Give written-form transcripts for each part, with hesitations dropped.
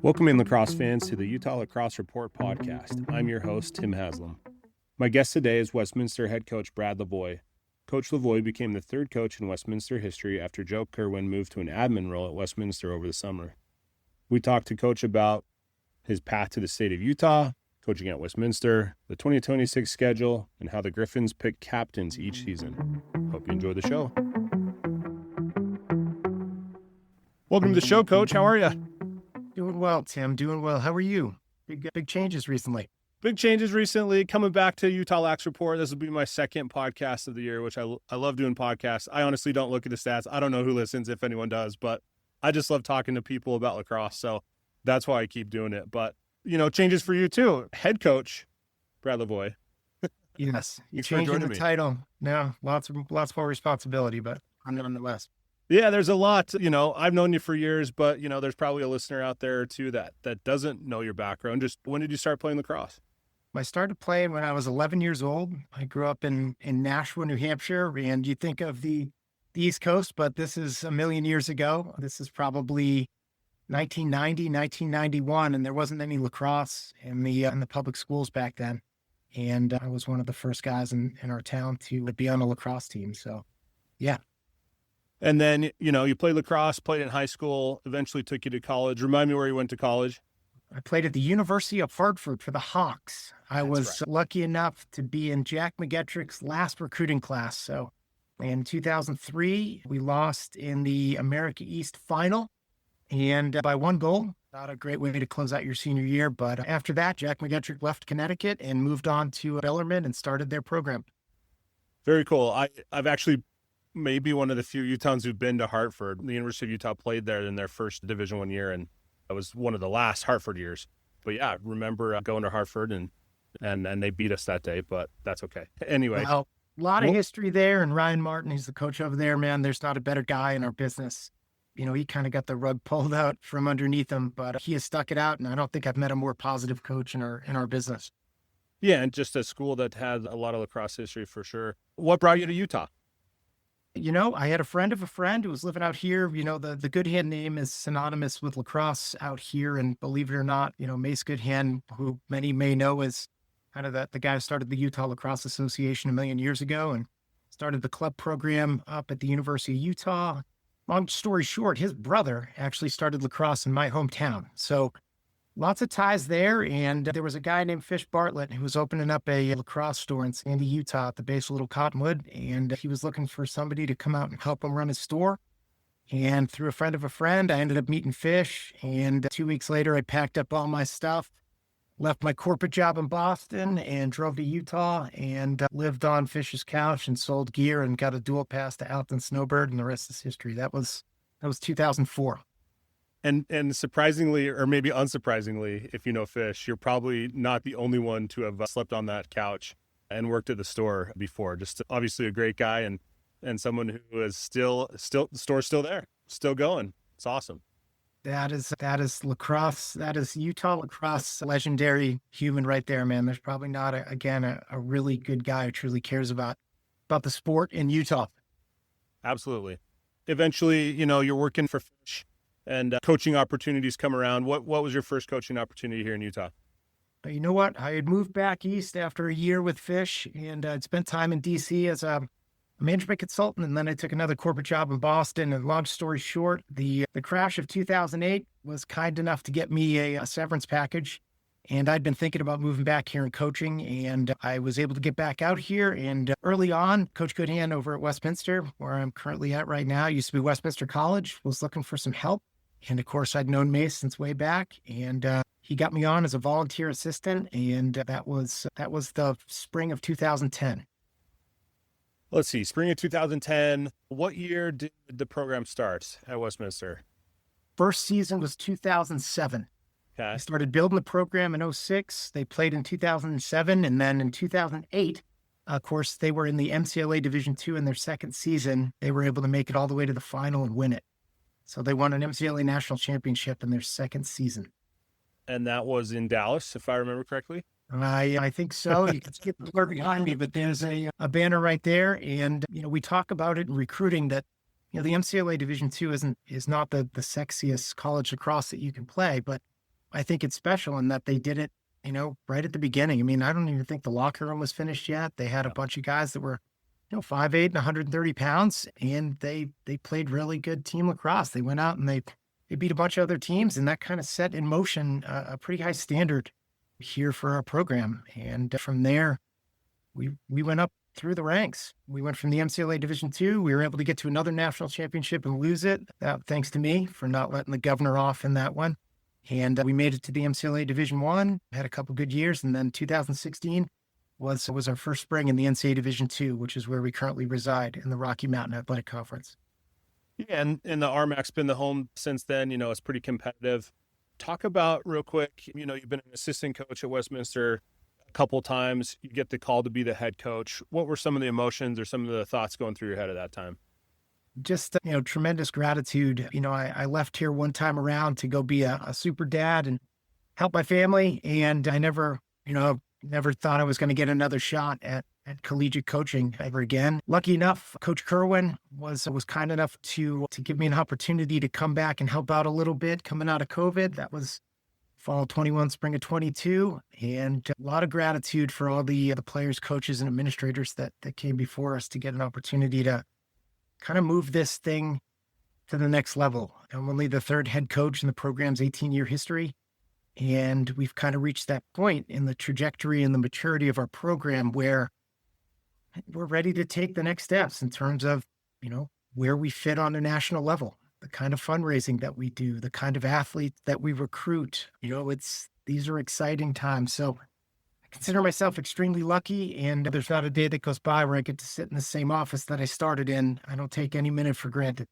Welcome in lacrosse fans to the Utah Lacrosse Report podcast. I'm your host, Tim Haslam. My guest today is Westminster head coach Brad Lavoie. Coach Lavoie became the third coach in Westminster history after Joe Kerwin moved to an admin role at Westminster over the summer. We talked to Coach about his path to the state of Utah, coaching at Westminster, the 2026 schedule, and how the Griffins pick captains each season. Hope you enjoy the show. Welcome to the show, Coach. How are you? Doing well, Tim. Doing well. How are you? Big changes recently. Big changes recently. Coming back to Utah Lax Report. This will be my second podcast of the year, which I love doing podcasts. I honestly don't look at the stats. I don't know who listens, if anyone does, but I just love talking to people about lacrosse. So that's why I keep doing it. But, you know, changes for you too. Head coach, Brad Lavoie. Yes. You're changing the title. No, lots more responsibility, but nonetheless. Yeah, there's a lot. You know, I've known you for years, but, you know, there's probably a listener out there or two that doesn't know your background. Just when did you start playing lacrosse? I started playing when I was 11 years old. I grew up in Nashua, New Hampshire, and you think of the East Coast, but this is a million years ago. This is probably 1990, 1991, and there wasn't any lacrosse in the public schools back then. And I was one of the first guys in our town to be on a lacrosse team. So, yeah. And then, you know, you played lacrosse, played in high school, eventually took you to college. Remind me where you went to college. I played at the University of Hartford for the Hawks. I was lucky enough to be in Jack McGettrick's last recruiting class. So in 2003, we lost in the America East final and by one goal. Not a great way to close out your senior year. But after that, Jack McGettrick left Connecticut and moved on to Bellarmine and started their program. Very cool. I've actually maybe one of the few Utahns who've been to Hartford. The University of Utah played there in their first Division I year, and it was one of the last Hartford years. But yeah, I remember going to Hartford and they beat us that day, but that's okay. Anyway. Well, a lot of history there, and Ryan Martin, he's the coach over there, man. There's not a better guy in our business. You know, he kind of got the rug pulled out from underneath him, but he has stuck it out, and I don't think I've met a more positive coach in our business. Yeah, and just a school that had a lot of lacrosse history for sure. What brought you to Utah? You know, I had a friend of a friend who was living out here. You know, the Goodhand name is synonymous with lacrosse out here. And believe it or not, you know, Mace Goodhand, who many may know is kind of the guy who started the Utah Lacrosse Association a million years ago and started the club program up at the University of Utah. Long story short, his brother actually started lacrosse in my hometown. So lots of ties there. And there was a guy named Fish Bartlett who was opening up a lacrosse store in Sandy, Utah at the base of Little Cottonwood. And he was looking for somebody to come out and help him run his store. And through a friend of a friend, I ended up meeting Fish. And 2 weeks later, I packed up all my stuff, left my corporate job in Boston and drove to Utah and lived on Fish's couch and sold gear and got a dual pass to Alton Snowbird. And the rest is history. That was 2004. And surprisingly, or maybe unsurprisingly, if you know Fish, you're probably not the only one to have slept on that couch and worked at the store before. Just obviously a great guy and someone who is still the store's still there, still going. It's awesome. That is lacrosse. That is Utah lacrosse legendary human right there, man. There's probably not a really good guy who truly cares about the sport in Utah. Absolutely. Eventually, you know, you're working for Fish. And coaching opportunities come around. What was your first coaching opportunity here in Utah? You know what? I had moved back east after a year with Fish, and I'd spent time in D.C. as a management consultant, and then I took another corporate job in Boston. And long story short, the crash of 2008 was kind enough to get me a severance package. And I'd been thinking about moving back here and coaching, and I was able to get back out here. And early on, Coach Goodhand over at Westminster, where I'm currently at right now, used to be Westminster College, was looking for some help. And of course, I'd known Mace since way back, and he got me on as a volunteer assistant, and that was the spring of 2010. Let's see, spring of 2010. What year did the program start at Westminster? First season was 2007. Okay. I started building the program in 2006. They played in 2007, and then in 2008, of course, they were in the MCLA Division II in their second season. They were able to make it all the way to the final and win it. So they won an MCLA national championship in their second season. And that was in Dallas, if I remember correctly? I think so. You can skip the blur behind me, but there's a banner right there. And, you know, we talk about it in recruiting that, you know, the MCLA Division II is not the sexiest college lacrosse that you can play, but I think it's special in that they did it, right at the beginning. I mean, I don't even think the locker room was finished yet. They had a bunch of guys that were, 5'8" and 130 pounds, and they played really good team lacrosse. They went out and they beat a bunch of other teams, and that kind of set in motion a pretty high standard here for our program. And from there, we went up through the ranks. We went from the MCLA Division II. We were able to get to another national championship and lose it. Thanks to me for not letting the governor off in that one. And we made it to the MCLA Division I, had a couple good years. And then 2016 was our first spring in the NCAA Division II, which is where we currently reside in the Rocky Mountain Athletic Conference. Yeah, and the RMAC's been the home since then. It's pretty competitive. Talk about real quick, you've been an assistant coach at Westminster a couple times. You get the call to be the head coach. What were some of the emotions or some of the thoughts going through your head at that time? Just, tremendous gratitude. I left here one time around to go be a super dad and help my family. And I never thought I was going to get another shot at collegiate coaching ever again. Lucky enough, Coach Kerwin was kind enough to give me an opportunity to come back and help out a little bit coming out of COVID. That was fall of 21, spring of 22. And a lot of gratitude for all the players, coaches, and administrators that came before us to get an opportunity to kind of move this thing to the next level. I'm only the third head coach in the program's 18-year history. And we've kind of reached that point in the trajectory and the maturity of our program where we're ready to take the next steps in terms of, where we fit on a national level, the kind of fundraising that we do, the kind of athletes that we recruit. These are exciting times. So I consider myself extremely lucky, and there's not a day that goes by where I get to sit in the same office that I started in. I don't take any minute for granted.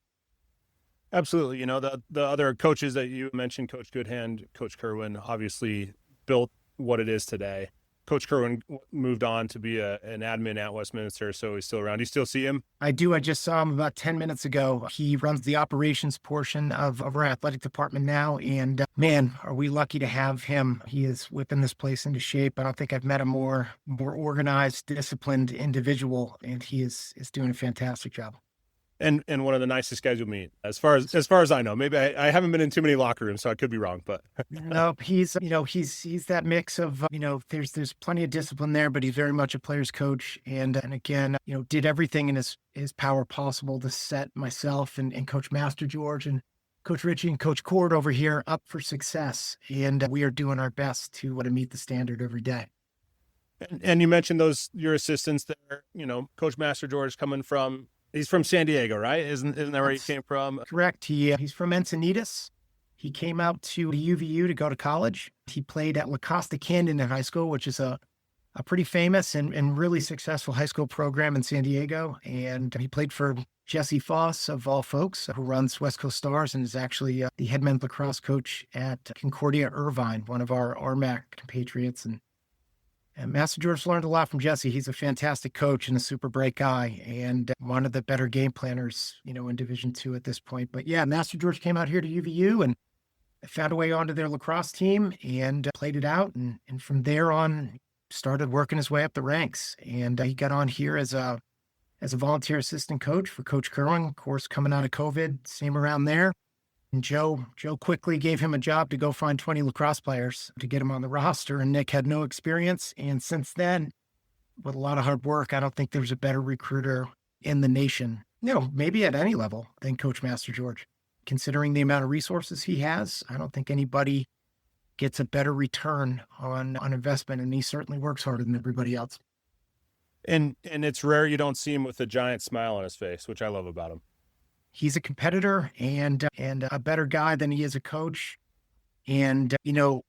Absolutely. The other coaches that you mentioned, Coach Goodhand, Coach Kerwin, obviously built what it is today. Coach Kerwin moved on to be an admin at Westminster, so he's still around. Do you still see him? I do. I just saw him about 10 minutes ago. He runs the operations portion of our athletic department now, and man, are we lucky to have him. He is whipping this place into shape. I don't think I've met a more organized, disciplined individual, and he is doing a fantastic job. And one of the nicest guys you'll meet, as far as I know. Maybe I haven't been in too many locker rooms, so I could be wrong. But no, he's that mix of there's plenty of discipline there, but he's very much a player's coach, and again, did everything in his power possible to set myself and Coach Master George and Coach Richie and Coach Cord over here up for success, and we are doing our best to meet the standard every day. And you mentioned your assistants there. Coach Master George he's from San Diego, right? Isn't that where he came from? Correct. He's from Encinitas. He came out to the UVU to go to college. He played at La Costa Canyon in high school, which is a pretty famous and really successful high school program in San Diego. And he played for Jesse Foss, of all folks, who runs West Coast Stars and is actually the head men's lacrosse coach at Concordia Irvine, one of our RMAC compatriots. And Master George learned a lot from Jesse. He's a fantastic coach and a super bright guy and one of the better game planners, in Division II at this point. But yeah, Master George came out here to UVU and found a way onto their lacrosse team and played it out. And from there on, started working his way up the ranks. And he got on here as a volunteer assistant coach for Coach Kerwin, of course, coming out of COVID, same around there. And Joe quickly gave him a job to go find 20 lacrosse players to get him on the roster. And Nick had no experience. And since then, with a lot of hard work, I don't think there's a better recruiter in the nation, maybe at any level, than Coach Master George. Considering the amount of resources he has, I don't think anybody gets a better return on investment. And he certainly works harder than everybody else. And it's rare you don't see him with a giant smile on his face, which I love about him. He's a competitor and a better guy than he is a coach. And, there's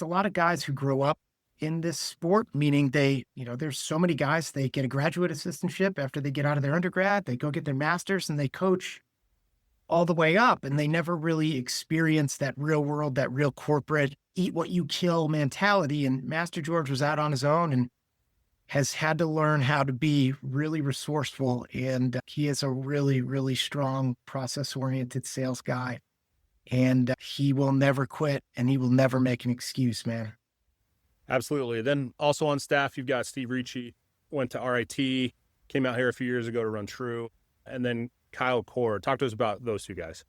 a lot of guys who grow up in this sport, meaning there's so many guys, they get a graduate assistantship after they get out of their undergrad, they go get their master's and they coach all the way up. And they never really experience that real world, that real corporate eat what you kill mentality. And Master George was out on his own and has had to learn how to be really resourceful. And he is a really, really strong process-oriented sales guy. And he will never quit and he will never make an excuse, man. Absolutely. Then also on staff, you've got Steve Ricci, went to RIT, came out here a few years ago to run True. And then Kyle Core. Talk to us about those two guys.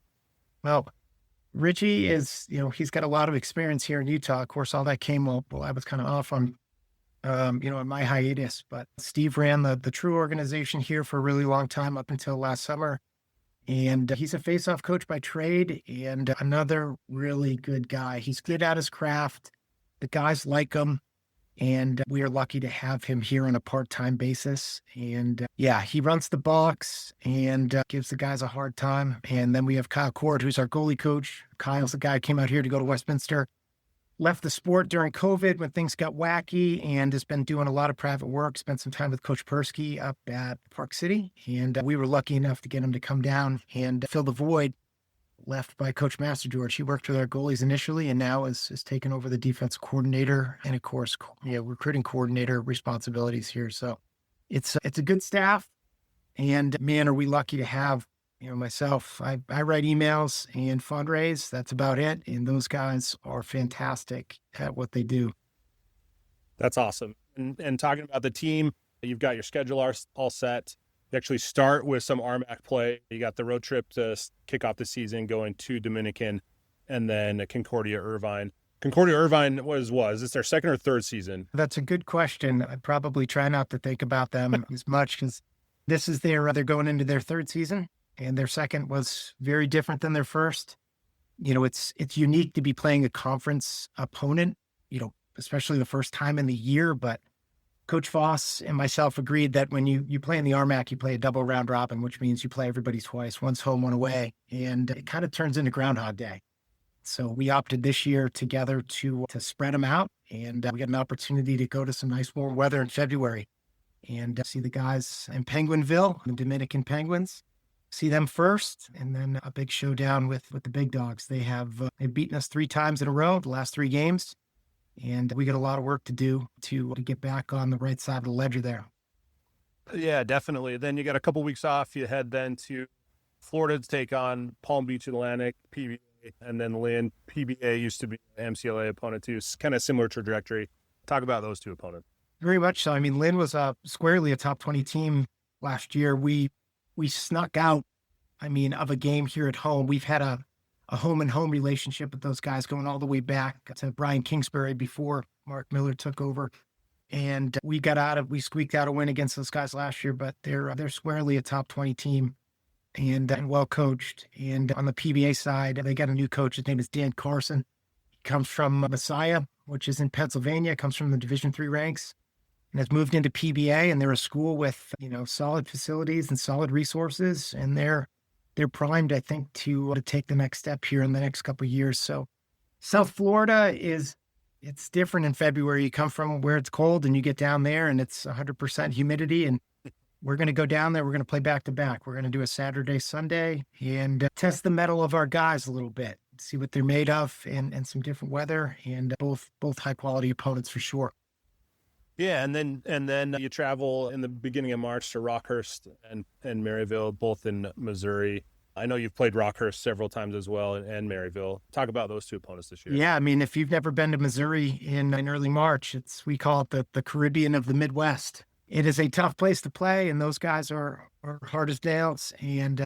Well, Richie is, he's got a lot of experience here in Utah. Of course, all that came up while I was kind of off on, in my hiatus. But Steve ran the True organization here for a really long time up until last summer. And he's a face-off coach by trade and another really good guy. He's good at his craft. The guys like him. And we are lucky to have him here on a part-time basis. And yeah, he runs the box and gives the guys a hard time. And then we have Kyle Cord, who's our goalie coach. Kyle's the guy who came out here to go to Westminster, left the sport during COVID when things got wacky, and has been doing a lot of private work, spent some time with Coach Persky up at Park City. And we were lucky enough to get him to come down and fill the void left by Coach Master George. He worked with our goalies initially and now is taken over the defense coordinator and, of course, recruiting coordinator responsibilities here. So it's a good staff. And man, are we lucky to have, myself. I write emails and fundraise. That's about it. And those guys are fantastic at what they do. That's awesome. And talking about the team, you've got your schedule all set. You actually start with some RMAC play. You got the road trip to kick off the season going to Dominican and then Concordia Irvine. Concordia Irvine was this their second or third season? That's a good question. I probably try not to think about them as much because this is they're going into their third season, and their second was very different than their first. It's unique to be playing a conference opponent, especially the first time in the year, but Coach Voss and myself agreed that when you play in the RMAC, you play a double round robin, which means you play everybody twice, one's home, one away, and it kind of turns into Groundhog Day. So we opted this year together to spread them out, and we got an opportunity to go to some nice warm weather in February and see the guys in Penguinville, the Dominican Penguins, see them first, and then a big showdown with the big dogs. They've beaten us 3 times in a row, the last 3 games. And we got a lot of work to do to get back on the right side of the ledger there. Yeah, definitely. Then you got a couple weeks off. You head then to Florida to take on Palm Beach Atlantic, PBA, and then Lynn. PBA used to be an MCLA opponent too. It's kind of similar trajectory. Talk about those 2 opponents. Very much so. I mean, Lynn was squarely a top 20 team last year. We snuck out, of a game here at home. We've had a home and home relationship with those guys going all the way back to Brian Kingsbury before Mark Miller took over. And we squeaked out a win against those guys last year, but they're squarely a top 20 team and well coached. And on the PBA side, they got a new coach. His name is Dan Carson. He comes from Messiah, which is in Pennsylvania, comes from the Division III ranks and has moved into PBA. And they're a school with, solid facilities and solid resources. And they're primed, I think, to take the next step here in the next couple of years. So South Florida it's different in February. You come from where it's cold and you get down there and it's 100% humidity. And we're going to go down there. We're going to play back to back. We're going to do a Saturday, Sunday and test the mettle of our guys a little bit, see what they're made of and some different weather and both high quality opponents for sure. Yeah, and then you travel in the beginning of March to Rockhurst and Maryville, both in Missouri. I know you've played Rockhurst several times as well, and Maryville. Talk about those 2 opponents this year. Yeah, if you've never been to Missouri in early March, we call it the Caribbean of the Midwest. It is a tough place to play, and those guys are hard as nails. And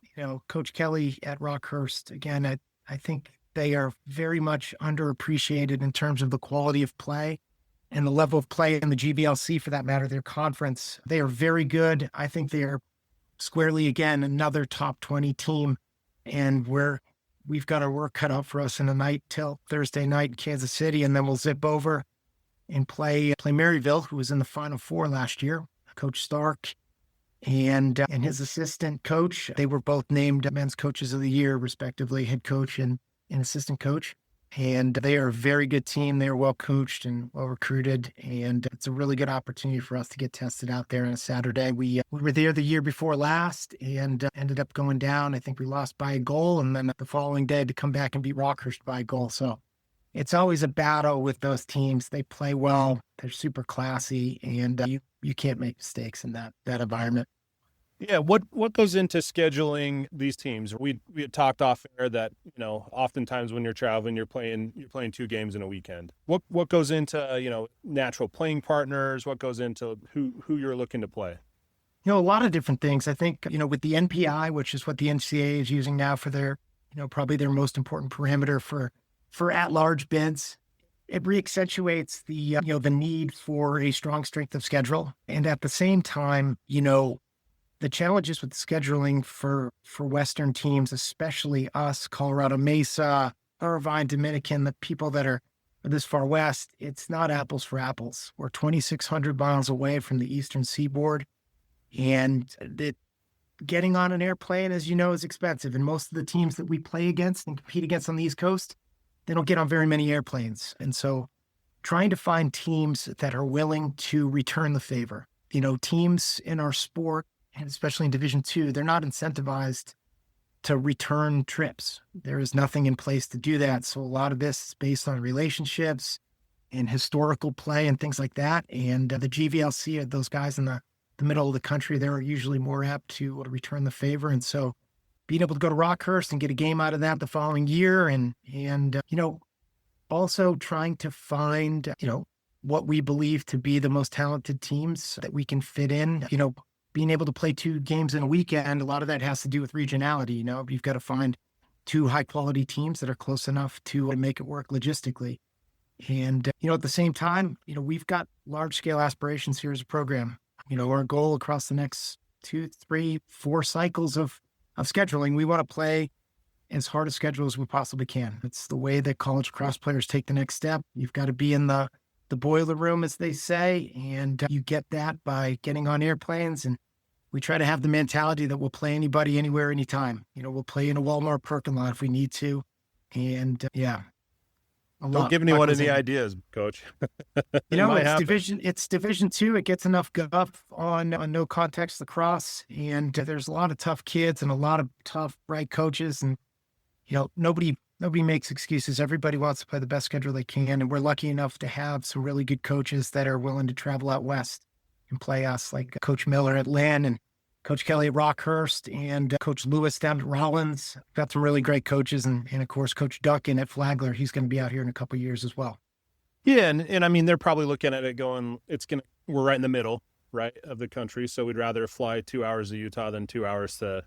Coach Kelly at Rockhurst, again, I think they are very much underappreciated in terms of the quality of play. And the level of play in the GBLC, for that matter, their conference, they are very good. I think they are squarely, again, another top 20 team. And we've got our work cut out for us in a night till Thursday night in Kansas City. And then we'll zip over and play Maryville, who was in the Final Four last year, Coach Stark and his assistant coach. They were both named men's coaches of the year, respectively, head coach and assistant coach. And they are a very good team. They are well coached and well recruited. And it's a really good opportunity for us to get tested out there on a Saturday. We were there the year before last and ended up going down. I think we lost by a goal. And then the following day to come back and beat Rockhurst by a goal. So it's always a battle with those teams. They play well. They're super classy. And you can't make mistakes in that environment. Yeah, what goes into scheduling these teams? We had talked off air that oftentimes when you're traveling, you're playing 2 games in a weekend. What goes into natural playing partners? What goes into who you're looking to play? A lot of different things. I think with the NPI, which is what the NCAA is using now for their probably their most important parameter for at-large bids. It reaccentuates the need for a strong strength of schedule. And at the same time, the challenges with scheduling for Western teams, especially us, Colorado Mesa, Irvine, Dominican, the people that are this far west, it's not apples for apples. We're 2,600 miles away from the Eastern Seaboard, and getting on an airplane, as you know, is expensive. And most of the teams that we play against and compete against on the East Coast, they don't get on very many airplanes. And so trying to find teams that are willing to return the favor. Teams in our sport, and especially in Division II, they're not incentivized to return trips. There is nothing in place to do that. So a lot of this is based on relationships and historical play and things like that. And the GVLC, those guys in the middle of the country, they're usually more apt to return the favor. And so being able to go to Rockhurst and get a game out of that the following year and also trying to find, what we believe to be the most talented teams that we can fit in, being able to play 2 games in a weekend, a lot of that has to do with regionality. You've got to find 2 high quality teams that are close enough to make it work logistically. And, at the same time, we've got large scale aspirations here as a program. Our goal across the next 2, 3, 4 cycles of scheduling, we want to play as hard a schedule as we possibly can. It's the way that college lacrosse players take the next step. You've got to be in the boiler room, as they say, and you get that by getting on airplanes. And we try to have the mentality that we'll play anybody, anywhere, anytime. We'll play in a Walmart parking lot if we need to. And don't give anyone any ideas, Coach. It's Division II. It gets enough guff on no context lacrosse, and there's a lot of tough kids and a lot of tough, bright coaches, and nobody makes excuses. Everybody wants to play the best schedule they can, and we're lucky enough to have some really good coaches that are willing to travel out west and play us, like Coach Miller at Lynn and Coach Kelly at Rockhurst and Coach Lewis down at Rollins. Got some really great coaches, and of course, Coach Duncan at Flagler. He's going to be out here in a couple of years as well. Yeah, and I mean, they're probably looking at it going, we're right in the middle, right, of the country, so we'd rather fly 2 hours to Utah than 2 hours to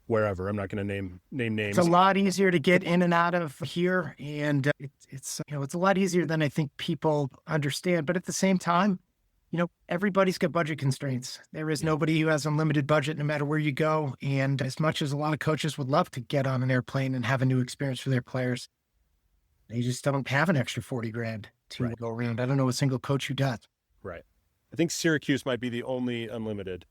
wherever. I'm not going to name names. It's a lot easier to get in and out of here, and it's a lot easier than I think people understand. But at the same time, everybody's got budget constraints. There is nobody who has unlimited budget no matter where you go. And as much as a lot of coaches would love to get on an airplane and have a new experience for their players, they just don't have an extra 40 grand to go around. I don't know a single coach who does. Right. I think Syracuse might be the only unlimited,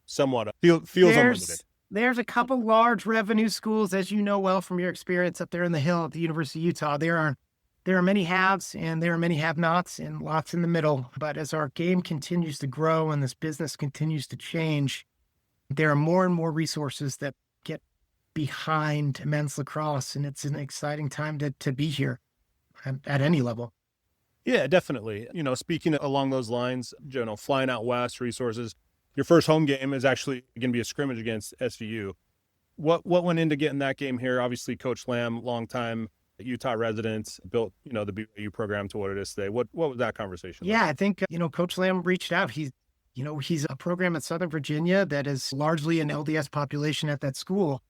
somewhat feels unlimited. There's a couple large revenue schools, as you know well from your experience up there in the Hill at the University of Utah. There are many haves and there are many have-nots and lots in the middle. But as our game continues to grow and this business continues to change, there are more and more resources that get behind men's lacrosse. And it's an exciting time to be here at any level. Yeah, definitely. Speaking along those lines, flying out west, resources, your first home game is actually going to be a scrimmage against SVU. What went into getting that game here? Obviously, Coach Lamb, longtime Utah residents, built, the BYU program to what it is today. What was that conversation like? Yeah, I think, Coach Lamb reached out. He's a program at Southern Virginia that is largely an LDS population at that school.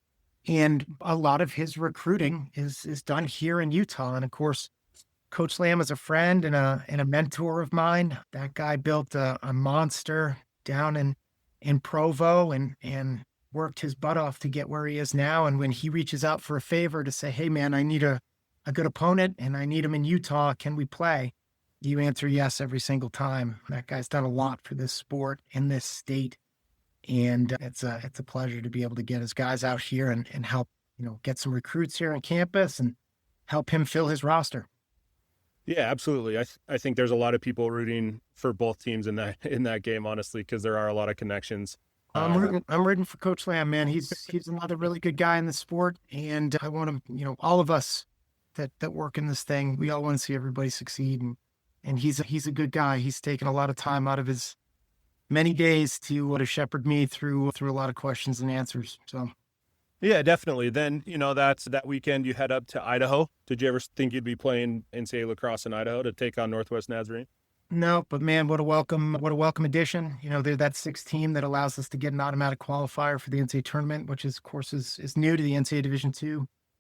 And a lot of his recruiting is done here in Utah. And of course, Coach Lamb is a friend and a mentor of mine. That guy built a monster down in Provo and worked his butt off to get where he is now. And when he reaches out for a favor to say, hey man, I need a good opponent and I need him in Utah, can we play? You answer yes every single time. That guy's done a lot for this sport in this state. And it's a pleasure to be able to get his guys out here and help, get some recruits here on campus and help him fill his roster. Yeah, absolutely. I think there's a lot of people rooting for both teams in that game, honestly, because there are a lot of connections. I'm rooting for Coach Lamb, man. He's another really good guy in the sport, and I want him. All of us that work in this thing, we all want to see everybody succeed, and he's a good guy. He's taken a lot of time out of his many days to shepherd me through a lot of questions and answers. So. Yeah, definitely. Then, that's that weekend you head up to Idaho. Did you ever think you'd be playing NCAA lacrosse in Idaho to take on Northwest Nazarene? No, but man, what a welcome addition. They're that 6 team that allows us to get an automatic qualifier for the NCAA tournament, which is, of course, is new to the NCAA Division II.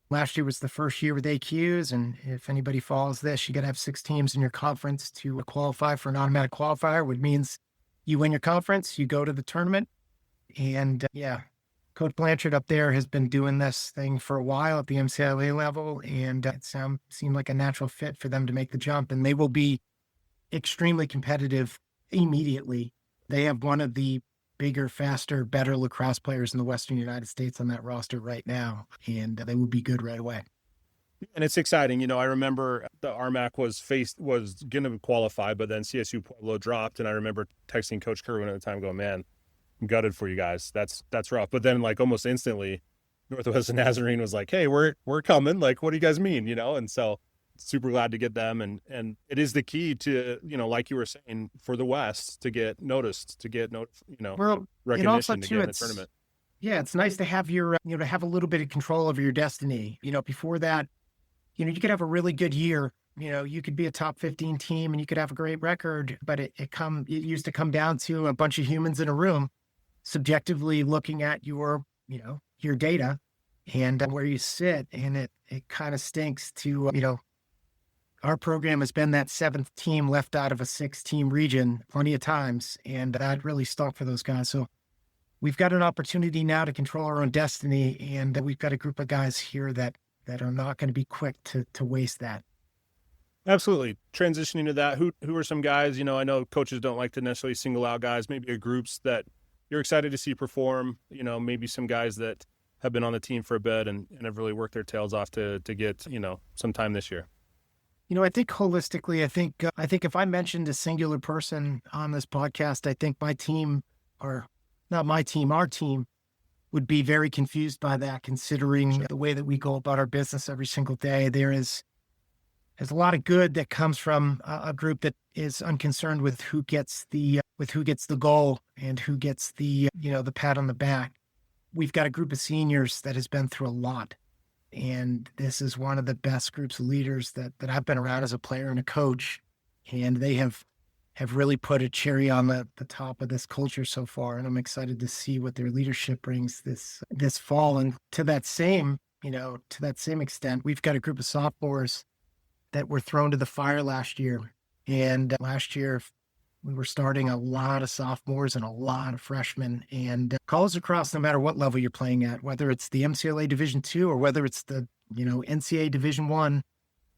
Last year was the first year with AQs. And if anybody follows this, you got to have 6 teams in your conference to qualify for an automatic qualifier, which means you win your conference, you go to the tournament. And yeah, Coach Blanchard up there has been doing this thing for a while at the MCLA level, and it seemed like a natural fit for them to make the jump, and they will be extremely competitive immediately. They have one of the bigger, faster, better lacrosse players in the Western United States on that roster right now, and they will be good right away. And it's exciting. I remember the RMAC was going to qualify, but then CSU Pueblo dropped, and I remember texting Coach Kerwin at the time going, man, I'm gutted for you guys. That's rough. But then like almost instantly, Northwest Nazarene was like, hey, we're coming. Like, what do you guys mean? And so super glad to get them. And it is the key to, like you were saying, for the West to get noticed, Well, recognition also to too, get in the tournament. Yeah, it's nice to have your, to have a little bit of control over your destiny. Before that, you could have a really good year. You could be a top 15 team and you could have a great record, but it used to come down to a bunch of humans in a room subjectively looking at your data and where you sit. And it kind of stinks to, our program has been that 7th team left out of a 6-team region plenty of times. And that really stunk for those guys. So we've got an opportunity now to control our own destiny. And we've got a group of guys here that are not going to be quick to waste that. Absolutely. Transitioning to that, who are some guys, I know coaches don't like to necessarily single out guys, maybe groups that you're excited to see perform, maybe some guys that have been on the team for a bit and have really worked their tails off to get, some time this year. I think holistically, I think if I mentioned a singular person on this podcast, I think my team, or not my team, our team would be very confused by that, considering the way that we go about our business every single day. There's a lot of good that comes from a group that is unconcerned with who gets the goal and who gets the pat on the back. We've got a group of seniors that has been through a lot. And this is one of the best groups of leaders that I've been around as a player and a coach. And they have really put a cherry on the top of this culture so far. And I'm excited to see what their leadership brings this fall. And to that same extent, we've got a group of sophomores that were thrown to the fire last year. And last year, we were starting a lot of sophomores and a lot of freshmen. And college lacrosse, no matter what level you're playing at, whether it's the MCLA Division II or whether it's the NCAA Division I,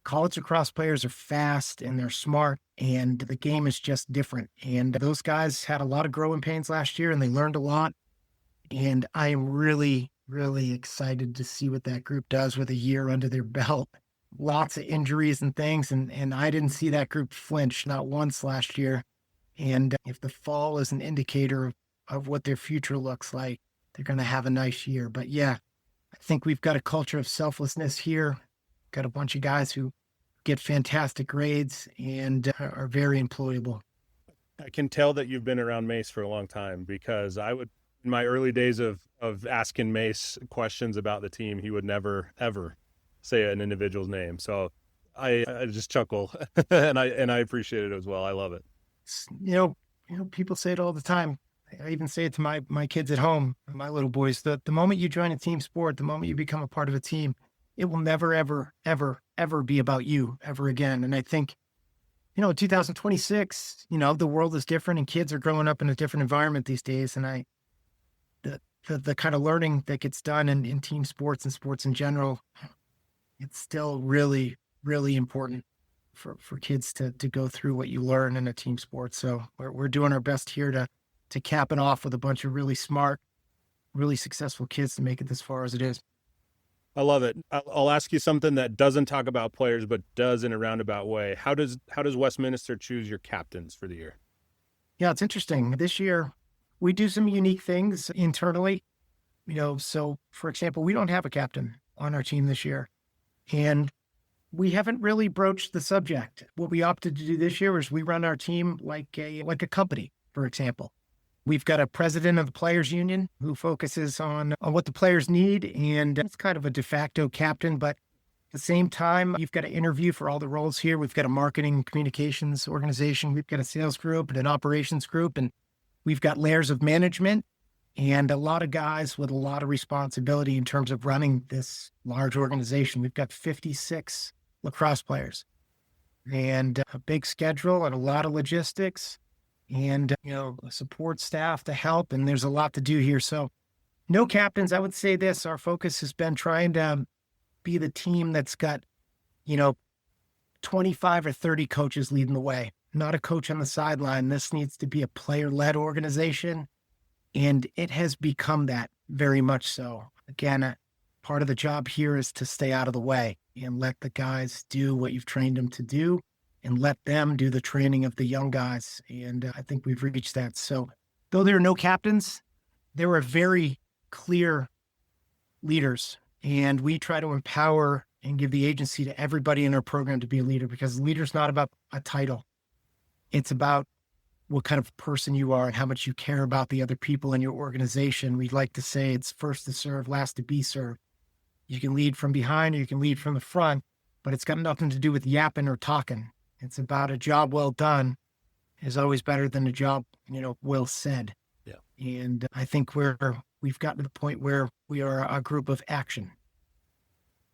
college lacrosse players are fast and they're smart, and the game is just different. And those guys had a lot of growing pains last year, and they learned a lot. And I am really, really excited to see what that group does with a year under their belt. Lots of injuries and things, and I didn't see that group flinch, not once last year. And if the fall is an indicator of what their future looks like, they're going to have a nice year. But yeah, I think we've got a culture of selflessness here. Got a bunch of guys who get fantastic grades and are very employable. I can tell that you've been around Mace for a long time, because in my early days of asking Mace questions about the team, he would never, ever say an individual's name. So I just chuckle and I appreciate it as well. I love it. People say it all the time. I even say it to my kids at home, my little boys, the moment you join a team sport, the moment you become a part of a team, it will never, ever, ever, ever be about you ever again. And I think, in 2026, the world is different and kids are growing up in a different environment these days. And the kind of learning that gets done in team sports and sports in general, it's still really, really important for kids to go through what you learn in a team sport. So we're doing our best here to cap it off with a bunch of really smart, really successful kids to make it as far as it is. I love it. I'll ask you something that doesn't talk about players, but does in a roundabout way. How does Westminster choose your captains for the year? Yeah, it's interesting. This year, we do some unique things internally. So for example, we don't have a captain on our team this year. And we haven't really broached the subject. What we opted to do this year is we run our team like a company, for example. We've got a president of the players union who focuses on what the players need, and it's kind of a de facto captain, but at the same time, you've got to interview for all the roles here. We've got a marketing communications organization. We've got a sales group and an operations group, and we've got layers of management. and a lot of guys with a lot of responsibility in terms of running this large organization. We've got 56 lacrosse players and a big schedule and a lot of logistics and, a support staff to help. And there's a lot to do here. So no captains. I would say this, our focus has been trying to be the team that's got, 25 or 30 coaches leading the way, not a coach on the sideline. This needs to be a player-led organization. And it has become that very much so. Again, part of the job here is to stay out of the way and let the guys do what you've trained them to do and let them do the training of the young guys. And I think we've reached that. So though there are no captains, there are very clear leaders. And we try to empower and give the agency to everybody in our program to be a leader, because a leader's not about a title. It's about what kind of person you are and how much you care about the other people in your organization. We like to say it's first to serve, last to be served. You can lead from behind or you can lead from the front, but it's got nothing to do with yapping or talking. It's about a job well done is always better than a job, well said. Yeah. And I think we've gotten to the point where we are a group of action.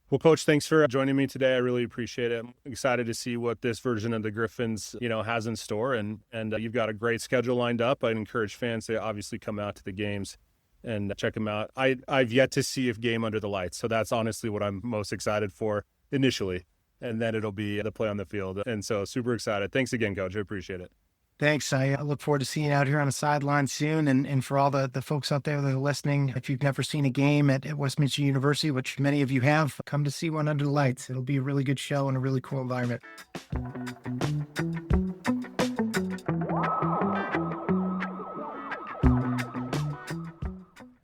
Well, Coach, thanks for joining me today. I really appreciate it. I'm excited to see what this version of the Griffins, has in store. And you've got a great schedule lined up. I'd encourage fans to obviously come out to the games and check them out. I've yet to see a game under the lights. So that's honestly what I'm most excited for initially. And then it'll be the play on the field. And so super excited. Thanks again, Coach. I appreciate it. Thanks. I look forward to seeing you out here on the sideline soon. And for all the folks out there that are listening, if you've never seen a game at Westminster University, which many of you have, come to see one under the lights. It'll be a really good show and a really cool environment.